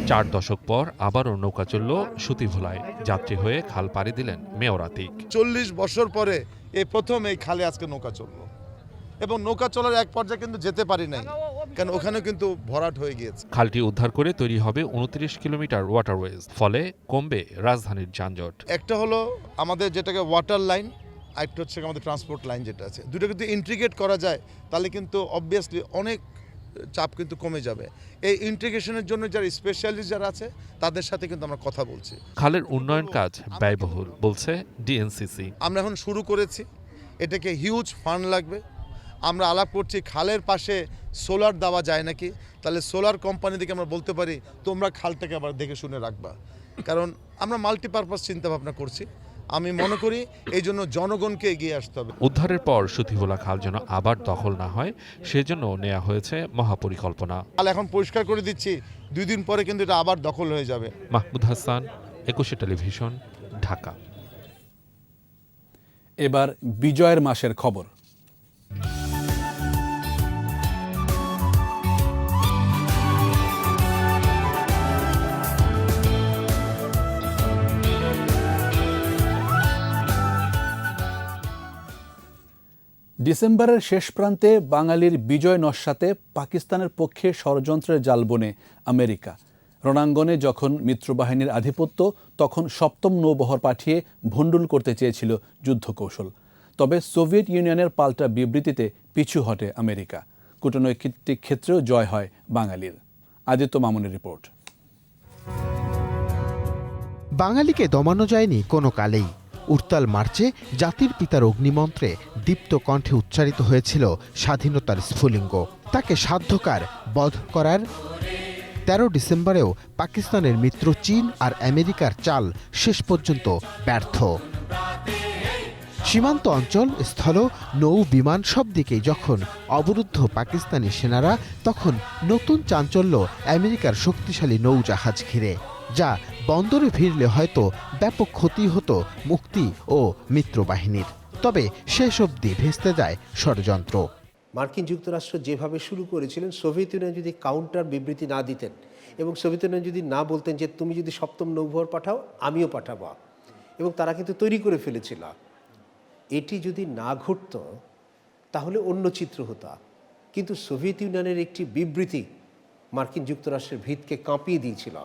4 দশক পর আবারও নৌকা চলল সুতিভোলায়। যাত্রী হয়ে খাল পাড়ি দিলেন মেয়র আতিক। 40 বছর পরে এই প্রথম এই খালে আজকে নৌকা চলল, এবং নৌকা চলার এক পর্যায়ে কিন্তু যেতে পারি নাই, কারণ ওখানে কিন্তু ভরাট হয়ে গিয়েছে। খালটি উদ্ধার করে তৈরি হবে 29 কিলোমিটার ওয়াটারওয়েজ, ফলে কমবে রাজধানীর যানজট। একটা হলো আমাদের যেটাকে ওয়াটার লাইন, আরেকটা হচ্ছে আমাদের ট্রান্সপোর্ট লাইন যেটা আছে, দুটো কিন্তু ইন্টিগ্রেট করা যায়, তাহলে কিন্তু অবভিয়াসলি অনেক চাপ কিন্তু কমে যাবে। এই ইন্টিগ্রেশনের জন্য যারা স্পেশালিস্ট যারা আছে তাদের সাথে কিন্তু আমরা কথা বলছি। খালের উন্নয়ন কাজ ব্যয়বহুল বলছে ডিএনসিসি। আমরা এখন শুরু করেছি, এটাকে হিউজ ফান্ড লাগবে। আমরা আলাপ করছি খালের পাশে সোলার দেওয়া যায় নাকি, তাহলে সোলার কোম্পানি থেকে আমরা বলতে পারি তোমরা খালটাকে আবার দেখে শুনে রাখবা, কারণ আমরা মাল্টিপারপাস চিন্তা ভাবনা করছি। আমি মনে করি এই জন্য জনগণকে এগিয়ে আসতে হবে। উদ্ধারের পর সুতিভোলা খাল যেন আবার দখল না হয়, সেজন্য নেওয়া হয়েছে মহাপরিকল্পনা। খাল এখন পরিষ্কার করে দিচ্ছি, 2 দিন পরে কিন্তু এটা আবার দখল হয়ে যাবে। মাহমুদ হাসান, 21 টেলিভিশন, ঢাকা। এবার বিজয়ের মাসের খবর। ডিসেম্বরের শেষ প্রান্তে বাঙালির বিজয় নস্যাতে পাকিস্তানের পক্ষে ষড়যন্ত্রের জাল বোনে আমেরিকা। রণাঙ্গনে যখন মিত্রবাহিনীর আধিপত্য, তখন 7ম নৌবহর পাঠিয়ে ভণ্ডুল করতে চেয়েছিল যুদ্ধকৌশল। তবে সোভিয়েত ইউনিয়নের পাল্টা বিবৃতিতে পিছু হটে আমেরিকা। কূটনৈতিক ক্ষেত্রেও জয় হয় বাঙালির। আদিত্য মামুনের রিপোর্ট। বাঙালিকে দমানো যায়নি কোনো কালেই। উড়তাল মার্চে জাতির পিতার অগ্নিমন্ত্রে দীপ্ত কণ্ঠে উচ্চারিত হয়েছিল স্বাধীনতার স্ফুলিঙ্গ। তাকে সাধ্যকার বধ করার 13 ডিসেম্বরেও পাকিস্তানের মিত্র চীন আর আমেরিকার চাল শেষ পর্যন্ত ব্যর্থ। সীমান্ত অঞ্চল, স্থল, নৌ, বিমান সব দিকেই যখন অবরুদ্ধ পাকিস্তানি সেনারা, তখন নতুন চাঞ্চল্য আমেরিকার শক্তিশালী নৌজাহাজ ঘিরে, যা বন্দরে ভিড়লে হয়তো ব্যাপক ক্ষতি হতো মুক্তি ও মিত্রবাহিনীর। তবে শেষ অবধি ভেস্তে যায় ষড়যন্ত্র। মার্কিন যুক্তরাষ্ট্র যেভাবে শুরু করেছিলেন, সোভিয়েত ইউনিয়ন যদি কাউন্টার বিবৃতি না দিতেন এবং সোভিয়েত ইউনিয়ন যদি না বলতেন যে তুমি যদি 7ম নৌবহর পাঠাও আমিও পাঠাবো, এবং তারা কিন্তু তৈরি করে ফেলেছিল, এটি যদি না ঘটত তাহলে অন্য চিত্র হতো। কিন্তু সোভিয়েত ইউনিয়নের একটি বিবৃতি মার্কিন যুক্তরাষ্ট্রের ভিতকে কাঁপিয়ে দিয়েছিল।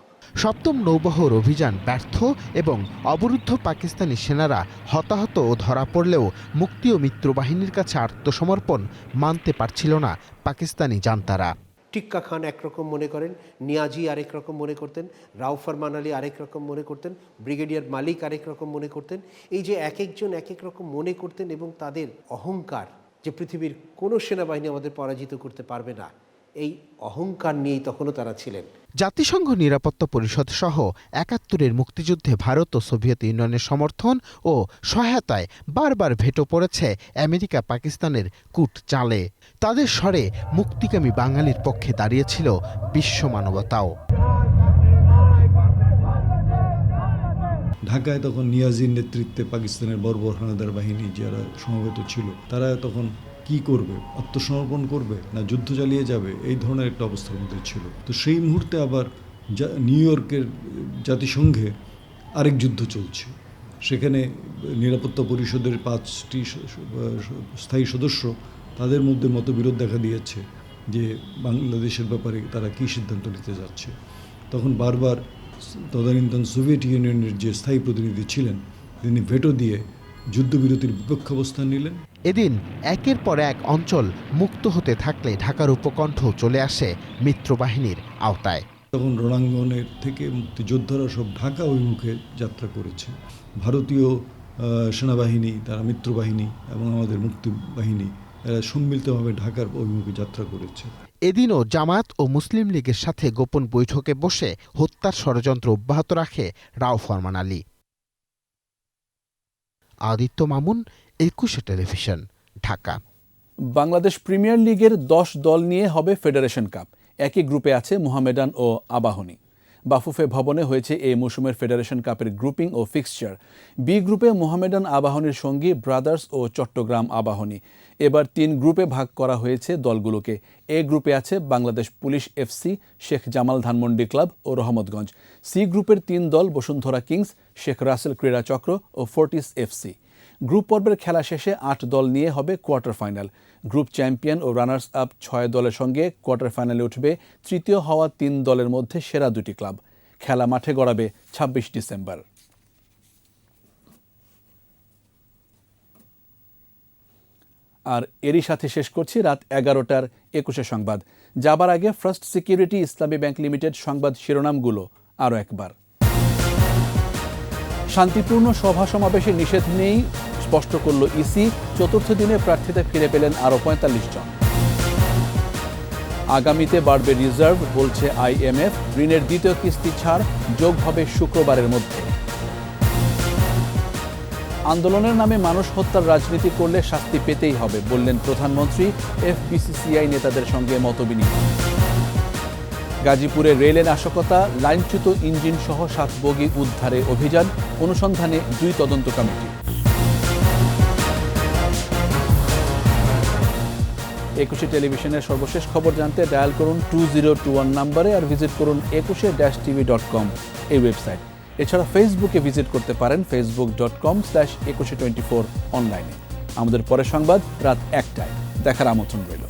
7ম নৌবহর অভিযান ব্যর্থ এবং অবরুদ্ধ পাকিস্তানি সেনারা হতাহত ও ধরা পড়লেও মুক্তি ও মিত্রবাহিনীর কাছে আত্মসমর্পণ মানতে পারছিল না পাকিস্তানি জান্তারা। টিক্কা খান একরকম মনে করেন, নিয়াজি আরেক রকম মনে করতেন, রাও ফরমান আলী আরেক রকম মনে করতেন, ব্রিগেডিয়ার মালিক আরেক রকম মনে করতেন। এই যে এক একজন এক এক রকম মনে করতেন, এবং তাদের অহংকার যে পৃথিবীর কোনো সেনাবাহিনী আমাদের পরাজিত করতে পারবে না, এই অহংকার নিয়েই তখনও তারা ছিলেন। জাতিসংঘ নিরাপত্তা পরিষদ সহ 71-এর মুক্তিযুদ্ধে ভারত ও সোভিয়েত ইউনিয়নের সমর্থন ও সহায়তায় বারবার ভেটো পড়েছে আমেরিকা পাকিস্তানের কূট চালে। তাদের স্বরে মুক্তিকামী বাঙালির পক্ষে দাঁড়িয়েছিল বিশ্ব মানবতাও। ঢাকায় তখন নিয়াজির নেতৃত্বে পাকিস্তানের বর্বর হানাদার বাহিনী যারা সমবেত ছিল, তারা তখন কি করবে, আত্মসমর্পণ করবে না যুদ্ধ চালিয়ে যাবে, এই ধরনের একটা অবস্থার মধ্যে ছিল। তো সেই মুহূর্তে আবার নিউ ইয়র্কের জাতিসংঘে আরেক যুদ্ধ চলছে। সেখানে নিরাপত্তা পরিষদের 5টি স্থায়ী সদস্য, তাদের মধ্যে মতবিরোধ দেখা দিয়েছে যে বাংলাদেশের ব্যাপারে তারা কী সিদ্ধান্ত নিতে যাচ্ছে। তখন বারবার তদানীন্তন সোভিয়েত ইউনিয়নের যে স্থায়ী প্রতিনিধি ছিলেন, তিনি ভেটো দিয়ে যুদ্ধবিরতির বিপক্ষ অবস্থান নিলেন। এদিন একের পর এক অঞ্চল মুক্ত হতে থাকলে ঢাকার উপকণ্ঠ চলে আসে মিত্রবাহিনীর আওতায়। তখন রণাঙ্গনের থেকে মুক্তিযোদ্ধারা সব ঢাকা অভিমুখে যাত্রা করেছে। ভারতীয় সেনাবাহিনী, তারা মিত্রবাহিনী এবং আমাদের মুক্তিবাহিনী এরা সম্মিলিতভাবে ঢাকার অভিমুখে যাত্রা করেছে। এদিনও জামায়াত ও মুসলিম লীগের সাথে গোপন বৈঠকে বসে হত্যার ষড়যন্ত্র অব্যাহত রাখে রাও ফরমান আলী। আদিত্য মামুন, 21 টেলিভিশন, ঢাকা। বাংলাদেশ প্রিমিয়ার লিগের 10 দল নিয়ে হবে ফেডারেশন কাপ। একই গ্রুপে আছে মোহামেডান ও আবাহনী। বাফুফে ভবনে হয়েছে এই মৌসুমের ফেডারেশন কাপের গ্রুপিং ও ফিক্সচার। বি গ্রুপে মোহামেডান আবাহনীর সঙ্গী ব্রাদার্স ও চট্টগ্রাম আবাহনী। এবার 3 গ্রুপে ভাগ করা হয়েছে দলগুলোকে। এ গ্রুপে আছে Bangladesh police FC, Sheikh Jamal Dhanmondi club ও রহমতগঞ্জ। সি গ্রুপের 3 দল বসুন্ধরা কিংস, শেখ রাসেল ক্রীড়া চক্র ও ফোর্টিস এফসি। গ্রুপ পর্বের খেলা শেষে 8 দল নিয়ে হবে কোয়ার্টার ফাইনাল। গ্রুপ চ্যাম্পিয়ন ও রানার্স আপ 6 দলের সঙ্গে কোয়ার্টার ফাইনালে উঠবে তৃতীয় হওয়া 3 দলের মধ্যে সেরা 2টি ক্লাব। খেলা মাঠে গড়াবে 26 ডিসেম্বর। আর এরই সাথে শেষ করছি রাত 11টার 21 সংবাদ। যাবার আগে ফার্স্ট সিকিউরিটি ইসলামী ব্যাংক লিমিটেড সংবাদ শিরোনামগুলো আরও একবার। শান্তিপূর্ণ সভা সমাবেশে নিষেধ নেই স্পষ্ট করল ইসি। চতুর্থ দিনে প্রার্থীতা ফিরে পেলেন আরও 45 জন। আগামীতে বাড়বে রিজার্ভ বলছে আইএমএফ। ঋণের দ্বিতীয় কিস্তি ছাড় যোগ হবে শুক্রবারের মধ্যে। আন্দোলনের নামে মানুষ হত্যার রাজনীতি করলে শাস্তি পেতেই হবে বললেন প্রধানমন্ত্রী। এফবিসিসিআই নেতাদের সঙ্গে মতবিনিময়। গাজীপুরে রেলে নাশকতা, লাইনচ্যুত ইঞ্জিন সহ 7 বগি উদ্ধারে অভিযান। অনুসন্ধানে 2 তদন্ত কমিটি। 21 টেলিভিশনের সর্বশেষ খবর জানতে ডায়াল করুন 2021 নম্বরে আর ভিজিট করুন 21-tv.com এই ওয়েবসাইট। এছাড়া ফেসবুকে ভিজিট করতে পারেন facebook.com/2124 অনলাইনে। আমাদের পরের সংবাদ রাত 1টায় দেখার আমন্ত্রণ রইল।